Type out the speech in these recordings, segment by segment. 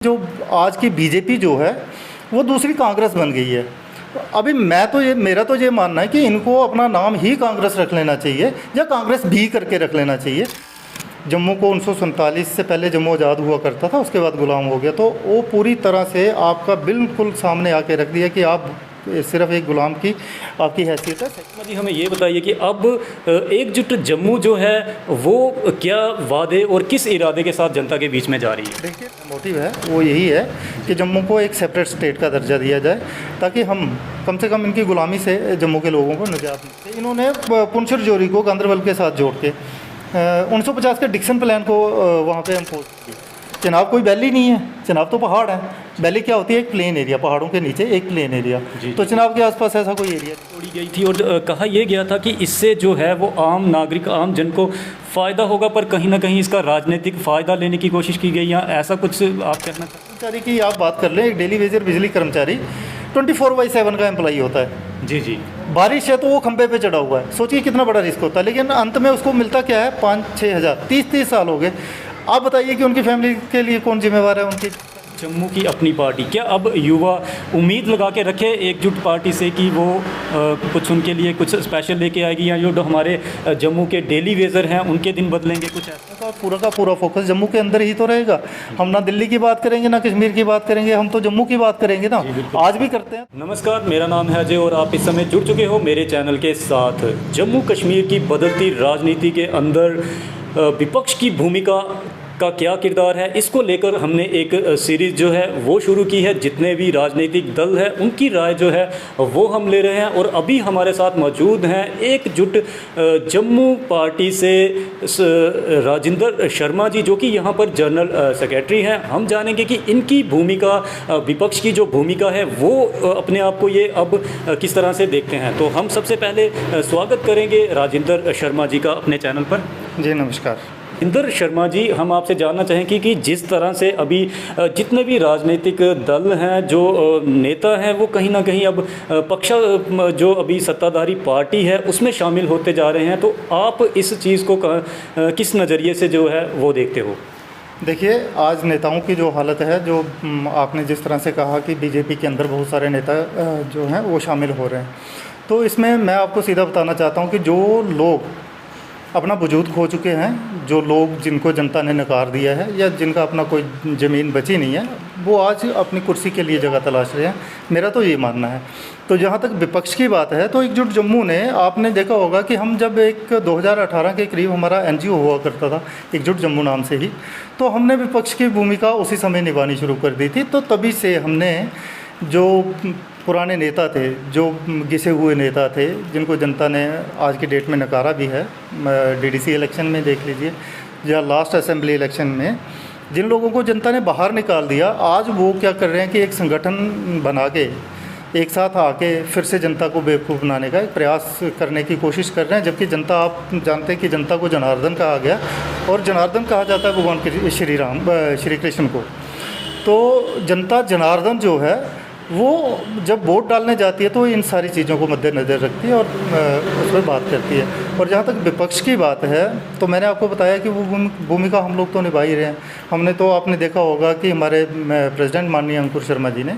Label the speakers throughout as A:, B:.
A: जो आज की बीजेपी जो है वो दूसरी कांग्रेस बन गई है। अभी मेरा तो ये मानना है कि इनको अपना नाम ही कांग्रेस रख लेना चाहिए या कांग्रेस भी करके रख लेना चाहिए। जम्मू को 1947 से पहले जम्मू आज़ाद हुआ करता था, उसके बाद गुलाम हो गया, तो वो पूरी तरह से आपका बिल्कुल सामने आके रख दिया कि आप सिर्फ एक गुलाम की आपकी हैसियत है।
B: जी हमें ये बताइए कि अब एकजुट जम्मू जो है वो क्या वादे और किस इरादे के साथ जनता के बीच में जा रही है?
A: देखिए, मोटिव है वो यही है कि जम्मू को एक सेपरेट स्टेट का दर्जा दिया जाए ताकि हम कम से कम इनकी गुलामी से जम्मू के लोगों को निजात मिले। इन्होंने पुंछ राजौरी को गांदरबल के साथ जोड़ के 1950 के डिक्सन प्लान को वहाँ पे इम्पोज किया। चनाब कोई वैली नहीं है, चनाब तो पहाड़ है। वैली क्या होती है? एक प्लेन एरिया, पहाड़ों के नीचे एक प्लेन एरिया। तो चनाब के आसपास ऐसा कोई एरिया
B: तोड़ी गई थी और कहा यह गया था कि इससे जो है वो आम नागरिक, आम जन को फ़ायदा होगा, पर कहीं ना कहीं इसका राजनीतिक फ़ायदा लेने की कोशिश की गई, या ऐसा कुछ आप कहना चाहते?
A: कर्मचारी की आप बात कर लें, एक डेली वेजर बिजली कर्मचारी 24/7 का एम्प्लॉई होता है।
B: जी
A: बारिश है तो वो खंबे पे चढ़ा हुआ है, सोचिए कितना बड़ा रिस्क होता है, लेकिन अंत में उसको मिलता क्या है? 5-6 हज़ार। 30 साल हो गए। आप बताइए कि उनकी फैमिली के लिए कौन जिम्मेवार है? उनकी
B: जम्मू की अपनी पार्टी। क्या अब युवा उम्मीद लगा के रखे एकजुट पार्टी से कि वो कुछ उनके लिए कुछ स्पेशल लेके आएगी, या जो हमारे जम्मू के डेली वेजर हैं उनके दिन बदलेंगे? कुछ ऐसा
A: पूरा का पूरा फोकस जम्मू के अंदर ही तो रहेगा। हम ना दिल्ली की बात करेंगे, ना कश्मीर की बात करेंगे, हम तो जम्मू की बात करेंगे ना, आज भी करते हैं।
B: नमस्कार, मेरा नाम है अजय और आप इस समय जुड़ चुके हो मेरे चैनल के साथ। जम्मू कश्मीर की बदलती राजनीति के अंदर विपक्ष की भूमिका का क्या किरदार है, इसको लेकर हमने एक सीरीज़ जो है वो शुरू की है। जितने भी राजनीतिक दल हैं उनकी राय जो है वो हम ले रहे हैं, और अभी हमारे साथ मौजूद हैं एकजुट जम्मू पार्टी से राजिंदर शर्मा जी, जो कि यहाँ पर जनरल सेक्रेटरी हैं। हम जानेंगे कि इनकी भूमिका, विपक्ष की जो भूमिका है वो अपने आप को ये अब किस तरह से देखते हैं। तो हम सबसे पहले स्वागत करेंगे राजिंदर शर्मा जी का अपने चैनल पर।
A: जी नमस्कार।
B: राजिंदर शर्मा जी, हम आपसे जानना चाहेंगे कि जिस तरह से अभी जितने भी राजनीतिक दल हैं, जो नेता हैं, वो कहीं ना कहीं अब पक्ष जो अभी सत्ताधारी पार्टी है उसमें शामिल होते जा रहे हैं, तो आप इस चीज़ को किस नज़रिए से जो है वो देखते हो?
A: देखिए, आज नेताओं की जो हालत है, जो आपने जिस तरह से कहा कि बीजेपी के अंदर बहुत सारे नेता जो हैं वो शामिल हो रहे हैं, तो इसमें मैं आपको सीधा बताना चाहता हूँ कि जो लोग अपना वजूद खो चुके हैं, जो लोग जिनको जनता ने नकार दिया है या जिनका अपना कोई ज़मीन बची नहीं है, वो आज अपनी कुर्सी के लिए जगह तलाश रहे हैं। मेरा तो ये मानना है। तो जहाँ तक विपक्ष की बात है, तो एकजुट जम्मू ने, आपने देखा होगा कि हम जब 2018 के करीब हमारा NGO हुआ करता था एकजुट जम्मू नाम से ही, तो हमने विपक्ष की भूमिका उसी समय निभानी शुरू कर दी थी। तो तभी से हमने जो पुराने नेता थे, जो घिसे हुए नेता थे, जिनको जनता ने आज की डेट में नकारा भी है, DDC इलेक्शन में देख लीजिए या लास्ट असेंबली इलेक्शन में, जिन लोगों को जनता ने बाहर निकाल दिया, आज वो क्या कर रहे हैं कि एक संगठन बना के एक साथ आके फिर से जनता को बेवकूफ़ बनाने का एक प्रयास करने की कोशिश कर रहे हैं। जबकि जनता, आप जानते हैं कि जनता को जनार्दन कहा गया, और जनार्दन कहा जाता है भगवान श्री कृष्ण को। तो जनता जनार्दन जो है वो जब वोट डालने जाती है तो इन सारी चीज़ों को मद्देनज़र रखती है और उस पर बात करती है। और जहाँ तक विपक्ष की बात है, तो मैंने आपको बताया कि वो भूमिका हम लोग तो निभा ही रहे हैं। हमने तो, आपने देखा होगा कि हमारे प्रेसिडेंट माननीय अंकुर शर्मा जी ने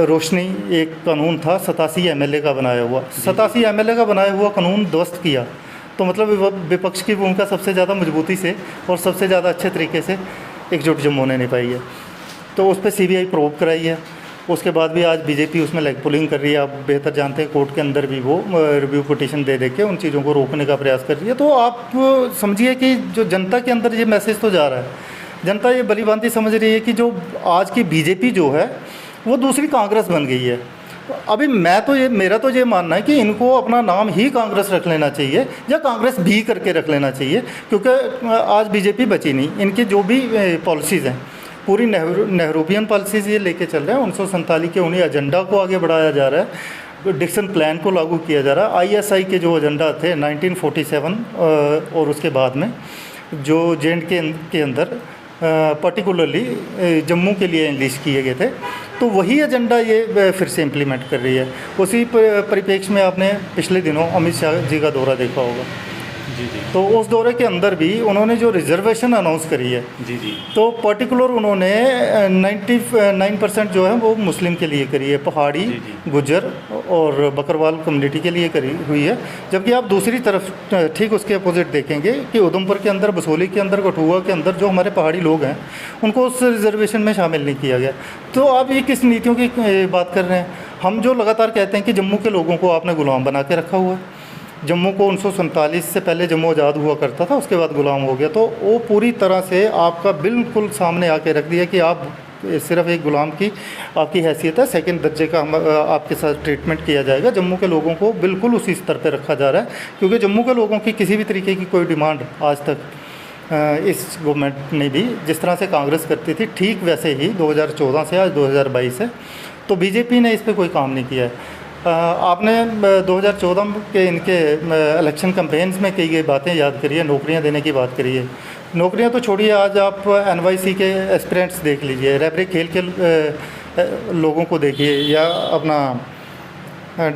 A: रोशनी, एक कानून था 87 MLA का बनाया हुआ, 87 MLA का बनाया हुआ कानून ध्वस्त किया। तो मतलब विपक्ष की भूमिका सबसे ज़्यादा मजबूती से और सबसे ज़्यादा अच्छे तरीके से एकजुट जम्मू ने निभाई है। तो उस पर CBI प्रोब कराई है। उसके बाद भी आज बीजेपी उसमें लेग पुलिंग कर रही है। आप बेहतर जानते हैं, कोर्ट के अंदर भी वो रिव्यू पिटीशन दे के उन चीज़ों को रोकने का प्रयास कर रही है। तो आप समझिए कि जो जनता के अंदर ये मैसेज तो जा रहा है, जनता ये भलीभांति समझ रही है कि जो आज की बीजेपी जो है वो दूसरी कांग्रेस बन गई है। अभी मेरा तो ये मानना है कि इनको अपना नाम ही कांग्रेस रख लेना चाहिए या कांग्रेस भी करके रख लेना चाहिए, क्योंकि आज बीजेपी बची नहीं। इनके जो भी पॉलिसीज़ हैं, पूरी नेहरूपियन पॉलिसीज़ ये लेके चल रहे हैं। 1947 के उन्हीं एजेंडा को आगे बढ़ाया जा रहा है, डिक्सन प्लान को लागू किया जा रहा है। ISI के जो एजेंडा थे 1947 और उसके बाद में जो J&K के अंदर पर्टिकुलरली जम्मू के लिए इंग्लिश किए गए थे, तो वही एजेंडा ये फिर से इम्प्लीमेंट कर रही है। उसी परिप्रेक्ष्य में आपने पिछले दिनों अमित शाह जी का दौरा देखा होगा।
B: जी जी
A: तो उस दौरे के अंदर भी उन्होंने जो रिजर्वेशन अनाउंस करी है,
B: जी जी
A: तो पर्टिकुलर उन्होंने 99% जो है वो मुस्लिम के लिए करी है, पहाड़ी,
B: जी, जी।
A: गुज्जर और बकरवाल कम्युनिटी के लिए करी हुई है। जबकि आप दूसरी तरफ ठीक उसके अपोजिट देखेंगे कि उधमपुर के अंदर, बसोली के अंदर, कठुआ के अंदर जो हमारे पहाड़ी लोग हैं उनको उस रिजर्वेशन में शामिल नहीं किया गया। तो आप ये किस नीतियों की बात कर रहे हैं? हम जो लगातार कहते हैं कि जम्मू के लोगों को आपने गुलाम बना के रखा हुआ है। जम्मू को 1947 से पहले जम्मू आज़ाद हुआ करता था, उसके बाद गुलाम हो गया, तो वो पूरी तरह से आपका बिल्कुल सामने आके रख दिया कि आप सिर्फ एक गुलाम की आपकी हैसियत है, सेकंड दर्जे का आपके साथ ट्रीटमेंट किया जाएगा। जम्मू के लोगों को बिल्कुल उसी स्तर पर रखा जा रहा है, क्योंकि जम्मू के लोगों की किसी भी तरीके की कोई डिमांड आज तक इस गवर्नमेंट ने भी, जिस तरह से कांग्रेस करती थी ठीक वैसे ही 2014 से आज 2022 है, तो बीजेपी ने इस पर कोई काम नहीं किया है। आपने 2014 के इनके इलेक्शन कैंपेन्स में कही गई बातें याद करिए, नौकरियां देने की बात करिए। नौकरियां तो छोड़िए, आज आप NYC के एस्पिरेंट्स देख लीजिए, रैबरे खेल के लोगों को देखिए, या अपना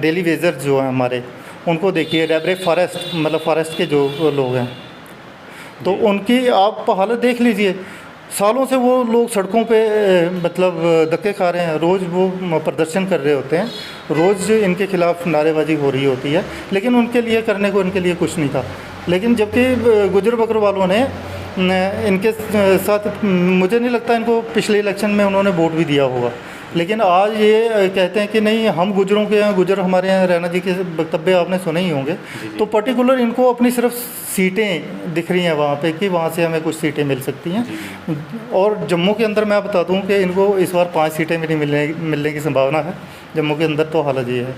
A: डेली वेजर्स जो हैं हमारे, उनको देखिए, रैबरे फॉरेस्ट मतलब फॉरेस्ट के जो लोग हैं, तो उनकी आप हालत देख लीजिए। सालों से वो लोग सड़कों पे मतलब धक्के खा रहे हैं, रोज़ वो प्रदर्शन कर रहे होते हैं, रोज़ इनके खिलाफ़ नारेबाजी हो रही होती है, लेकिन उनके लिए करने को इनके लिए कुछ नहीं था। लेकिन जबकि गुजर बकर वालों ने इनके साथ, मुझे नहीं लगता इनको पिछले इलेक्शन में उन्होंने वोट भी दिया होगा, लेकिन आज ये कहते हैं कि नहीं हम गुजरों के हैं, गुजर हमारे यहाँ, रैना जी के वक्तव्य आपने सुने ही होंगे। तो पर्टिकुलर इनको अपनी सिर्फ सीटें दिख रही हैं वहाँ पे कि वहाँ से हमें कुछ सीटें मिल सकती हैं। और जम्मू के अंदर मैं बता दूँ कि इनको इस बार 5 सीटें भी नहीं मिलने की संभावना है जम्मू के अंदर, तो हालत ये है।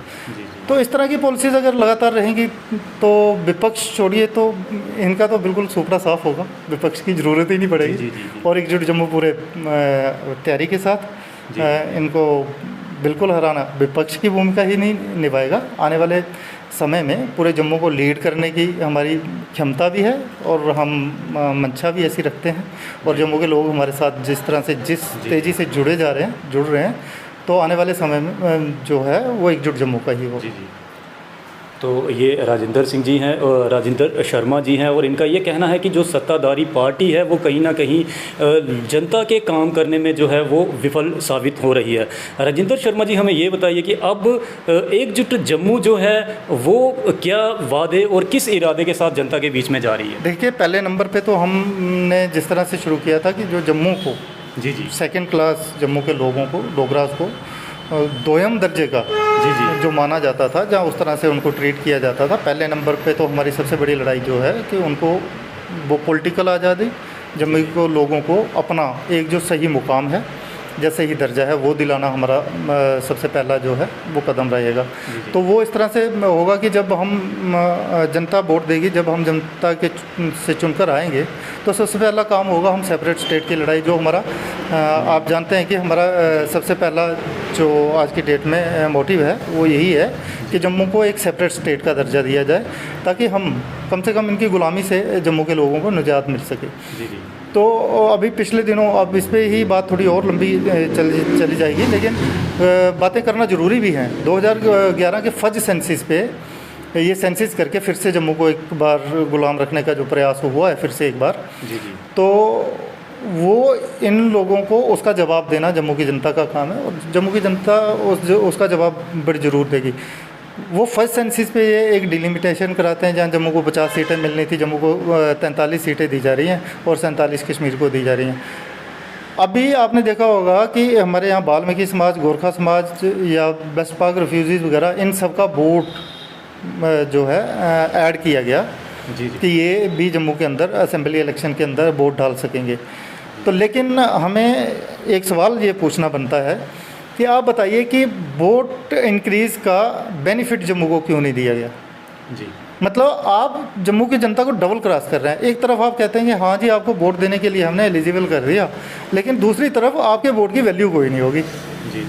A: तो इस तरह की पॉलिसीज़ अगर लगातार रहेंगी तो विपक्ष छोड़िए, तो इनका तो बिल्कुल सुपड़ा साफ होगा, विपक्ष की ज़रूरत ही नहीं पड़ेगी। और एकजुट जम्मू पूरे तैयारी के साथ इनको बिल्कुल हराना, विपक्ष की भूमिका ही नहीं निभाएगा। आने वाले समय में पूरे जम्मू को लीड करने की हमारी क्षमता भी है, और हम मंशा भी ऐसी रखते हैं, और जम्मू के लोग हमारे साथ जिस तरह से, जिस तेज़ी से जुड़ रहे हैं, तो आने वाले समय में जो है वो एकजुट जम्मू का ही होगा।
B: तो ये राजेंद्र सिंह जी हैं और राजेंद्र शर्मा जी हैं, और इनका ये कहना है कि जो सत्ताधारी पार्टी है वो कहीं ना कहीं जनता के काम करने में जो है वो विफल साबित हो रही है। राजेंद्र शर्मा जी, हमें ये बताइए कि अब एकजुट जम्मू जो है वो क्या वादे और किस इरादे के साथ जनता के बीच में जा रही है?
A: देखिए, पहले नंबर पे तो हमने जिस तरह से शुरू किया था कि जो जम्मू को
B: जी
A: सेकंड क्लास जम्मू के लोगों को, डोगरास को दोयम दर्जे का जो माना जाता था, जहाँ उस तरह से उनको ट्रीट किया जाता था। पहले नंबर पे तो हमारी सबसे बड़ी लड़ाई जो है कि उनको वो पॉलिटिकल आज़ादी, जम्मू को लोगों को अपना एक जो सही मुकाम है, जैसे ही दर्जा है, वो दिलाना हमारा सबसे पहला जो है वो कदम रहेगा। तो वो इस तरह से होगा कि जब हम जनता वोट देगी, जब हम जनता के से चुनकर आएंगे, तो सबसे पहला काम होगा हम सेपरेट स्टेट की लड़ाई, जो हमारा आप जानते हैं कि हमारा सबसे पहला जो आज की डेट में मोटिव है वो यही है कि जम्मू को एक सेपरेट स्टेट का दर्जा दिया जाए, ताकि हम कम से कम इनकी ग़ुलामी से जम्मू के लोगों को निजात मिल सके। तो अभी पिछले दिनों, अब इस पर ही बात थोड़ी और लंबी चली जाएगी, लेकिन बातें करना ज़रूरी भी हैं। 2011 के फज सेंसिस पे ये सेंसिस करके फिर से जम्मू को एक बार गुलाम रखने का जो प्रयास हुआ है फिर से एक बार, तो वो इन लोगों को उसका जवाब देना जम्मू की जनता का काम है, और जम्मू की जनता उसका जवाब बड़ी ज़रूर देगी। वो फर्स्ट सेंसिस पे ये एक डिलिमिटेशन कराते हैं, जहाँ जम्मू को 50 सीटें मिलनी थी, जम्मू को 43 सीटें दी जा रही हैं, और 47 कश्मीर को दी जा रही हैं। अभी आपने देखा होगा कि हमारे यहाँ वाल्मीकि समाज, गोरखा समाज या वेस्ट पाक रिफ्यूजीज़ वगैरह, इन सब का वोट जो है ऐड किया गया कि ये भी जम्मू के अंदर असेंबली इलेक्शन के अंदर वोट डाल सकेंगे। तो लेकिन हमें एक सवाल ये पूछना बनता है कि आप बताइए कि वोट इंक्रीज़ का बेनिफिट जम्मू को क्यों नहीं दिया गया? मतलब आप जम्मू की जनता को डबल क्रॉस कर रहे हैं। एक तरफ आप कहते हैं कि हाँ जी आपको वोट देने के लिए हमने एलिजिबल कर दिया, लेकिन दूसरी तरफ आपके वोट की वैल्यू कोई नहीं होगी,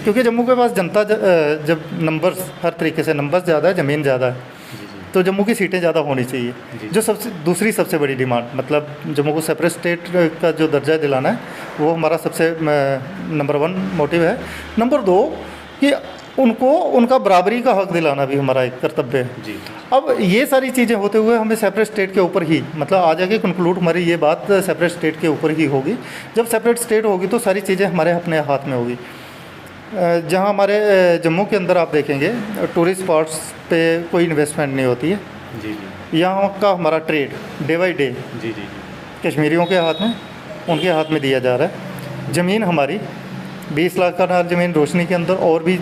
A: क्योंकि जम्मू के पास जनता जब नंबर्स, हर तरीके से नंबर्स ज़्यादा है, ज़मीन ज़्यादा है, तो जम्मू की सीटें ज़्यादा होनी चाहिए। जो दूसरी सबसे बड़ी डिमांड, मतलब जम्मू को सेपरेट स्टेट का जो दर्जा दिलाना है, वो हमारा सबसे नंबर 1 मोटिव है। नंबर 2 कि उनको उनका बराबरी का हक दिलाना भी हमारा एक कर्तव्य है।
B: जी
A: अब ये सारी चीज़ें होते हुए हमें सेपरेट स्टेट के ऊपर ही, मतलब आ जाके कंक्लूड हमारी ये बात सेपरेट स्टेट के ऊपर ही होगी। जब सेपरेट स्टेट होगी तो सारी चीज़ें हमारे अपने हाथ में होगी। जहाँ हमारे जम्मू के अंदर आप देखेंगे टूरिस्ट स्पॉट्स पे कोई इन्वेस्टमेंट नहीं होती है।
B: जी जी
A: यहाँ का हमारा ट्रेड डे बाई डे
B: जी जी
A: कश्मीरियों के हाथ में, उनके हाथ में दिया जा रहा है। ज़मीन हमारी 20 लाख का नार ज़मीन रोशनी के अंदर, और भी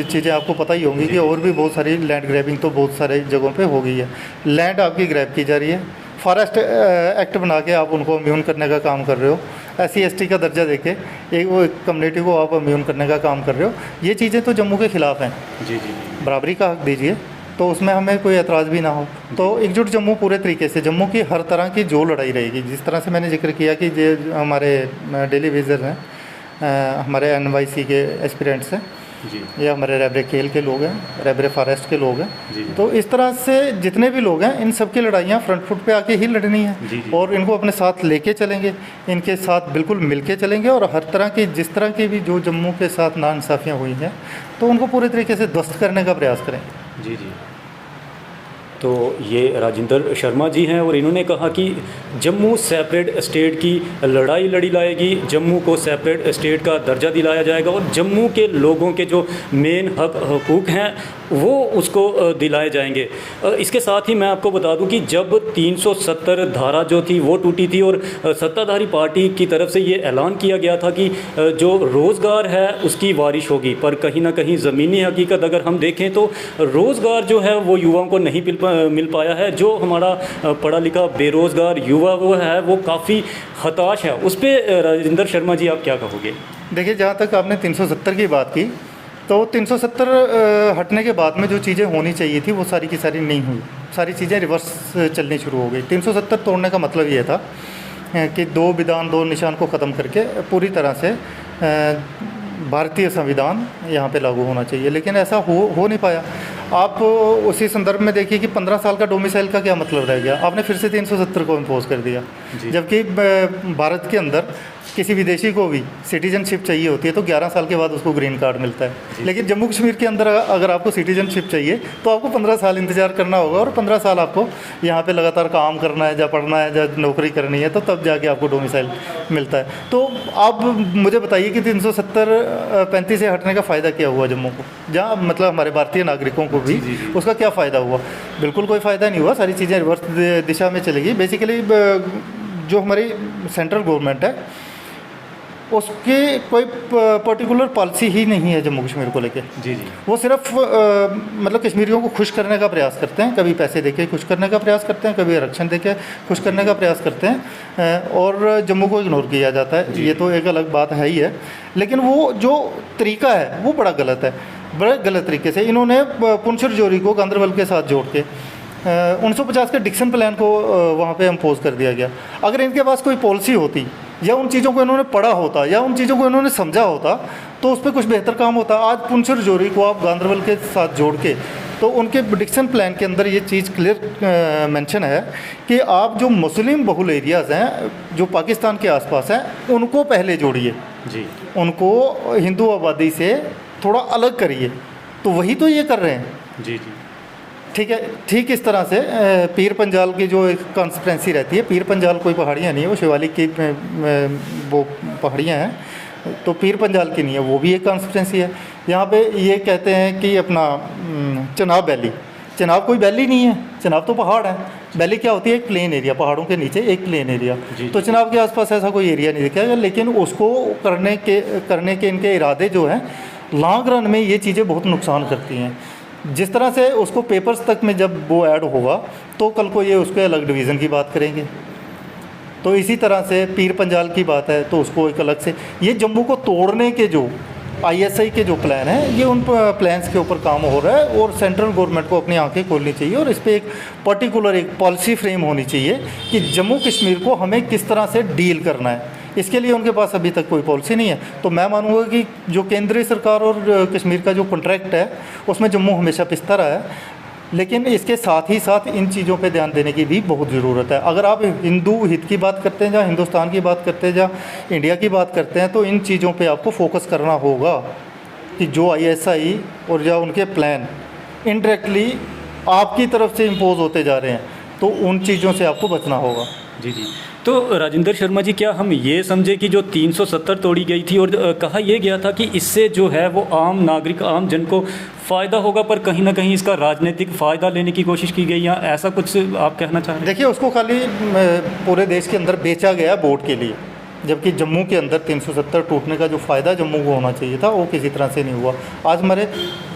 A: चीज़ें आपको पता ही होंगी कि और भी बहुत सारी लैंड ग्रैबिंग तो बहुत सारे जगहों पे हो गई है। लैंड आपकी ग्रैब की जा रही है। फॉरेस्ट एक्ट बना के आप उनको इम्यून करने का काम कर रहे हो। SC/ST का दर्जा देके एक वो कम्युनिटी को आप इम्यून करने का काम कर रहे हो। ये चीज़ें तो जम्मू के ख़िलाफ़ हैं।
B: जी जी
A: बराबरी का हक दीजिए, तो उसमें हमें कोई एतराज़ भी ना हो। तो एकजुट जम्मू पूरे तरीके से, जम्मू की हर तरह की जो लड़ाई रहेगी, जिस तरह से मैंने जिक्र किया कि ये हमारे डेली विज़र हैं, हमारे NYC के एस्पिरेंट्स हैं,
B: जी
A: या हमारे रैबरे खेल के लोग हैं, रैबरे फॉरेस्ट के लोग हैं।
B: जी
A: तो इस तरह से जितने भी लोग हैं, इन सब की लड़ाइयाँ फ्रंट फुट पे आके ही लड़नी है।
B: जी, जी।
A: और इनको अपने साथ लेके चलेंगे, इनके साथ बिल्कुल मिल के चलेंगे, और हर तरह की जिस तरह की भी जो जम्मू के साथ नाइंसाफ़ियाँ हुई हैं तो उनको पूरे तरीके से ध्वस्त करने का प्रयास करेंगे।
B: जी जी। तो ये राजेंद्र शर्मा जी हैं और इन्होंने कहा कि जम्मू सेपरेट स्टेट की लड़ाई लड़ी लाएगी, जम्मू को सेपरेट स्टेट का दर्जा दिलाया जाएगा और जम्मू के लोगों के जो मेन हक हकूक़ हैं वो उसको दिलाए जाएंगे। इसके साथ ही मैं आपको बता दूं कि जब 370 धारा जो थी वो टूटी थी और सत्ताधारी पार्टी की तरफ से ये ऐलान किया गया था कि जो रोज़गार है उसकी बारिश होगी, पर कहीं ना कहीं ज़मीनी हकीकत अगर हम देखें तो रोज़गार जो है वो युवाओं को नहीं मिल पाया है। जो हमारा पढ़ा लिखा बेरोज़गार युवा वो है वो काफ़ी हताश है। उस पर राजेंद्र शर्मा जी आप क्या कहोगे?
A: देखिए, जहाँ तक आपने 370 की बात की, तो 370 हटने के बाद में जो चीज़ें होनी चाहिए थी वो सारी की सारी नहीं हुई। सारी चीज़ें रिवर्स चलनी शुरू हो गई। 370 तोड़ने का मतलब ये था कि 2 विधान 2 निशान को ख़त्म करके पूरी तरह से भारतीय संविधान यहाँ पे लागू होना चाहिए, लेकिन ऐसा हो नहीं पाया। आप उसी संदर्भ में देखिए कि 15 साल का डोमिसाइल का क्या मतलब रह गया। आपने फिर से 370 को इम्पोज कर दिया, जबकि भारत के अंदर किसी विदेशी को भी सिटीजनशिप चाहिए होती है तो 11 साल के बाद उसको ग्रीन कार्ड मिलता है। लेकिन जम्मू कश्मीर के अंदर अगर आपको सिटीजनशिप चाहिए तो आपको 15 साल इंतज़ार करना होगा, और 15 साल आपको यहाँ पे लगातार काम करना है, या पढ़ना है, या नौकरी करनी है, तो तब जाके आपको डोमिसाइल मिलता है। तो आप मुझे बताइए कि 370-35 से हटने का फ़ायदा क्या हुआ जम्मू को, जहाँ मतलब हमारे भारतीय नागरिकों को भी उसका क्या फ़ायदा हुआ? बिल्कुल कोई फ़ायदा नहीं हुआ। सारी चीज़ें रिवर्स दिशा में चलेगी। बेसिकली जो हमारी सेंट्रल गवर्नमेंट है उसकी कोई पर्टिकुलर पॉलिसी ही नहीं है जम्मू कश्मीर को लेके।
B: जी जी।
A: वो सिर्फ मतलब कश्मीरियों को खुश करने का प्रयास करते हैं। कभी पैसे देके खुश करने का प्रयास करते हैं, कभी आरक्षण देके खुश करने का प्रयास करते हैं, और जम्मू को इग्नोर किया जाता है। ये तो एक अलग बात है ही है, लेकिन वो जो तरीका है वो बड़ा गलत है। बड़े गलत तरीके से इन्होंने पुंछ राजौरी को गांदरबल के साथ जोड़ के 1950 के डिक्सन प्लान को वहाँ पे इम्पोज कर दिया गया। अगर इनके पास कोई पॉलिसी होती, या उन चीज़ों को इन्होंने पढ़ा होता, या उन चीज़ों को इन्होंने समझा होता, तो उस पर कुछ बेहतर काम होता। आज पुंछ राजौरी को आप गांदरबल के साथ जोड़ के, तो उनके डिक्सन प्लान के अंदर ये चीज़ क्लियर मेंशन है कि आप जो मुस्लिम बहुल एरियाज़ हैं जो पाकिस्तान के आसपास हैं उनको पहले जोड़िए
B: जी,
A: उनको हिंदू आबादी से थोड़ा अलग करिए। तो वही तो ये कर रहे हैं।
B: जी जी।
A: ठीक है। ठीक इस तरह से पीर पंजाल की जो एक कॉन्स्टिट्यूंसी रहती है, पीर पंजाल कोई पहाड़ियाँ नहीं है, वो शिवालिक की वो पहाड़ियाँ हैं, तो पीर पंजाल की नहीं है, वो भी एक कॉन्स्टिट्यूंसी है। यहाँ पे ये कहते हैं कि अपना चनाब वैली, चनाब कोई वैली नहीं है, चनाब तो पहाड़ है। वैली क्या होती है? एक प्लेन एरिया, पहाड़ों के नीचे एक प्लेन एरिया। तो चनाब के आसपास ऐसा कोई एरिया नहीं दिखा गया, लेकिन उसको करने के इनके इरादे जो हैं लॉन्ग रन में ये चीज़ें बहुत नुकसान करती हैं। जिस तरह से उसको पेपर्स तक में जब वो ऐड होगा तो कल को ये उसके अलग डिवीज़न की बात करेंगे। तो इसी तरह से पीर पंजाल की बात है तो उसको एक अलग से, ये जम्मू को तोड़ने के जो ISI के जो प्लान है, ये उन प्लान्स के ऊपर काम हो रहा है, और सेंट्रल गवर्नमेंट को अपनी आंखें खोलनी चाहिए और इस पर एक पर्टिकुलर एक पॉलिसी फ्रेम होनी चाहिए कि जम्मू कश्मीर को हमें किस तरह से डील करना है। इसके लिए उनके पास अभी तक कोई पॉलिसी नहीं है। तो मैं मानूंगा कि जो केंद्रीय सरकार और कश्मीर का जो कॉन्ट्रैक्ट है उसमें जम्मू हमेशा पिसता रहा है, लेकिन इसके साथ ही साथ इन चीज़ों पे ध्यान देने की भी बहुत ज़रूरत है। अगर आप हिंदू हित की बात करते हैं, या हिंदुस्तान की बात करते हैं, या इंडिया की बात करते हैं, तो इन चीज़ों पे आपको फोकस करना होगा। कि जो ISI और या उनके प्लान इनडायरेक्टली आपकी तरफ से इम्पोज होते जा रहे हैं, तो उन चीज़ों से आपको बचना होगा।
B: जी जी। तो राजेंद्र शर्मा जी, क्या हम ये समझे कि जो 370 तोड़ी गई थी और कहा यह गया था कि इससे जो है वो आम नागरिक, आम जन को फ़ायदा होगा, पर कहीं ना कहीं इसका राजनीतिक फ़ायदा लेने की कोशिश की गई, या ऐसा कुछ आप कहना चाह रहे हैं?
A: देखिए, उसको खाली पूरे देश के अंदर बेचा गया वोट के लिए, जबकि जम्मू के अंदर 370 टूटने का जो फ़ायदा जम्मू को होना चाहिए था वो किसी तरह से नहीं हुआ। आज हमारे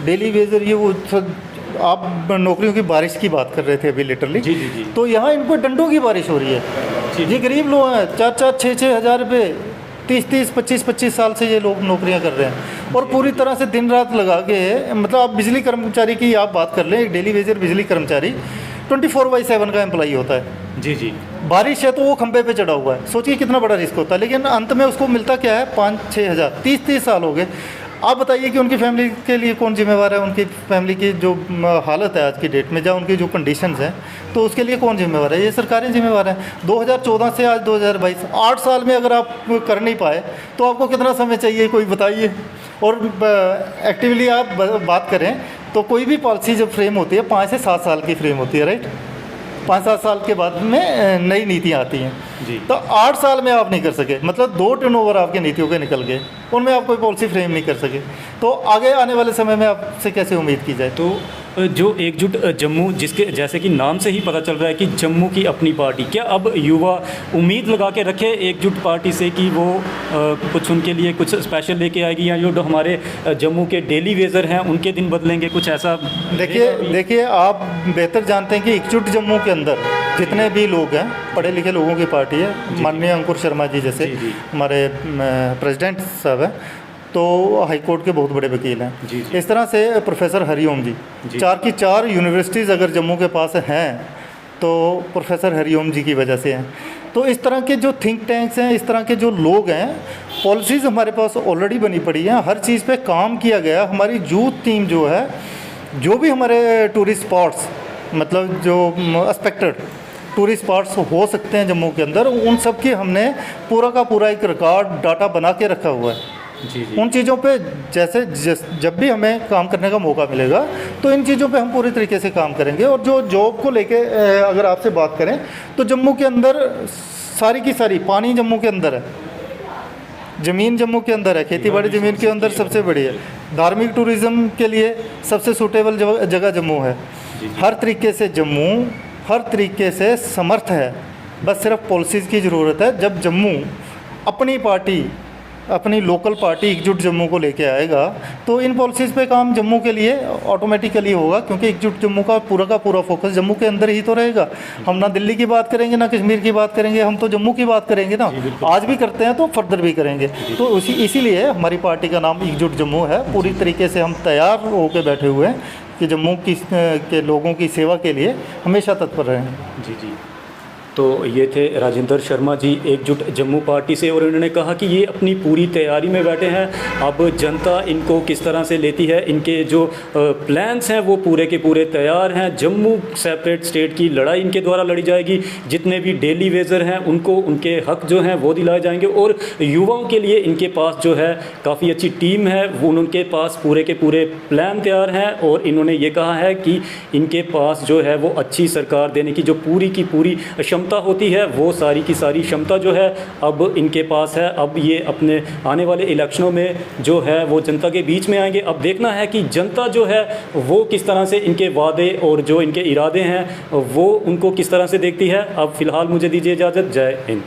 A: डेली वेजर ये वो आप नौकरियों की बारिश की बात कर रहे थे अभी लिटरली,
B: जी जी जी।
A: तो यहाँ इनको डंडों की बारिश हो रही है। ये गरीब लोग हैं, 4-4, 6-6 हज़ार रुपये, 30-30, 25-25 साल से ये लोग नौकरियां कर रहे हैं, और पूरी तरह से दिन रात लगा के, मतलब आप बिजली कर्मचारी की आप बात कर लें, एक डेली वेजर बिजली कर्मचारी 24/7 का एम्प्लॉई होता है।
B: जी जी।
A: बारिश है तो वो खंभे पे चढ़ा हुआ है, सोचिए कितना बड़ा रिस्क होता है, लेकिन अंत में उसको मिलता क्या है, 5-6 हज़ार। 30-30 साल हो गए। आप बताइए कि उनकी फैमिली के लिए कौन जिम्मेवार है? उनकी फैमिली की जो हालत है आज की डेट में, या उनकी जो कंडीशंस हैं, तो उसके लिए कौन जिम्मेवार है? ये सरकारें जिम्मेवार हैं। 2014 से आज 2022, 8 साल में अगर आप कर नहीं पाए तो आपको कितना समय चाहिए, कोई बताइए। और एक्टिवली आप बात करें तो कोई भी पॉलिसी जब फ्रेम होती है 5 से 7 साल की फ्रेम होती है, राइट? 5-7 साल के बाद में नई नीतियाँ आती हैं
B: जी।
A: तो 8 साल में आप नहीं कर सके, मतलब 2 टर्नओवर आपके नीतियों के निकल गए, उनमें आप कोई पॉलिसी फ्रेम नहीं कर सके, तो आगे आने वाले समय में आपसे कैसे उम्मीद की जाए?
B: तो जो एकजुट जम्मू, जिसके जैसे कि नाम से ही पता चल रहा है कि जम्मू की अपनी पार्टी, क्या अब युवा उम्मीद लगा के रखे एकजुट पार्टी से कि वो कुछ उनके लिए कुछ स्पेशल लेके आएगी, या जो हमारे जम्मू के डेली वेजर हैं उनके दिन बदलेंगे, कुछ ऐसा?
A: देखिए आप बेहतर जानते हैं कि एकजुट जम्मू के अंदर जितने भी लोग हैं, पढ़े लिखे लोगों की पार्टी है। माननीय अंकुर शर्मा जी जैसे हमारे प्रेसिडेंट साहब हैं, तो हाई कोर्ट के बहुत बड़े वकील हैं।
B: जी।
A: इस तरह से प्रोफेसर हरिओम जी, 4 की 4 यूनिवर्सिटीज़ अगर जम्मू के पास हैं तो प्रोफेसर हरिओम जी की वजह से हैं। तो इस तरह के जो थिंक टैंक्स हैं, इस तरह के जो लोग हैं, पॉलिसीज़ हमारे पास ऑलरेडी बनी पड़ी हैं, हर चीज़ पे काम किया गया। हमारी यूथ टीम जो है, जो भी हमारे टूरिस्ट स्पॉट्स, मतलब जो एक्सपेक्टेड टूरिस्ट स्पॉट्स हो सकते हैं जम्मू के अंदर, उन सब की हमने पूरा का पूरा एक रिकॉर्ड डाटा बना के रखा हुआ है।
B: जी जी।
A: उन चीज़ों पे जब भी हमें काम करने का मौका मिलेगा तो इन चीज़ों पे हम पूरी तरीके से काम करेंगे। और जो जॉब को लेके अगर आपसे बात करें तो जम्मू के अंदर सारी की सारी, पानी जम्मू के अंदर है, ज़मीन जम्मू के अंदर है, खेती-बाड़ी ज़मीन के अंदर सबसे बड़ी है, धार्मिक टूरिज़्म के लिए सबसे सूटेबल जगह जम्मू है। हर तरीके से जम्मू हर तरीके से समर्थ है, बस सिर्फ पॉलिसीज़ की ज़रूरत है। जब जम्मू अपनी पार्टी, अपनी लोकल पार्टी एकजुट जम्मू को लेके आएगा तो इन पॉलिसीज़ पे काम जम्मू के लिए ऑटोमेटिकली होगा, क्योंकि एकजुट जम्मू का पूरा फोकस जम्मू के अंदर ही तो रहेगा। हम ना दिल्ली की बात करेंगे, ना कश्मीर की बात करेंगे, हम तो जम्मू की बात करेंगे ना। आज भी करते हैं तो फर्दर भी करेंगे। तो इसीलिए हमारी पार्टी का नाम एकजुट जम्मू है। पूरी तरीके से हम तैयार होकर बैठे हुए हैं कि जम्मू के लोगों की सेवा के लिए हमेशा तत्पर रहें।
B: जी जी। तो ये थे राजेंद्र शर्मा जी एकजुट जम्मू पार्टी से, और उन्होंने कहा कि ये अपनी पूरी तैयारी में बैठे हैं। अब जनता इनको किस तरह से लेती है, इनके जो प्लान्स हैं वो पूरे के पूरे तैयार हैं। जम्मू सेपरेट स्टेट की लड़ाई इनके द्वारा लड़ी जाएगी। जितने भी डेली वेजर हैं उनको उनके हक जो हैं वो दिलाए जाएंगे, और युवाओं के लिए इनके पास जो है काफ़ी अच्छी टीम है, वो उनके पास पूरे के पूरे प्लान तैयार हैं। और इन्होंने ये कहा है कि इनके पास जो है वो अच्छी सरकार देने की जो पूरी की पूरी क्षमता होती है, वो सारी की सारी क्षमता जो है अब इनके पास है। अब ये अपने आने वाले इलेक्शनों में जो है वो जनता के बीच में आएंगे। अब देखना है कि जनता जो है वो किस तरह से इनके वादे और जो इनके इरादे हैं वो उनको किस तरह से देखती है। अब फ़िलहाल मुझे दीजिए इजाज़त। जय हिंद।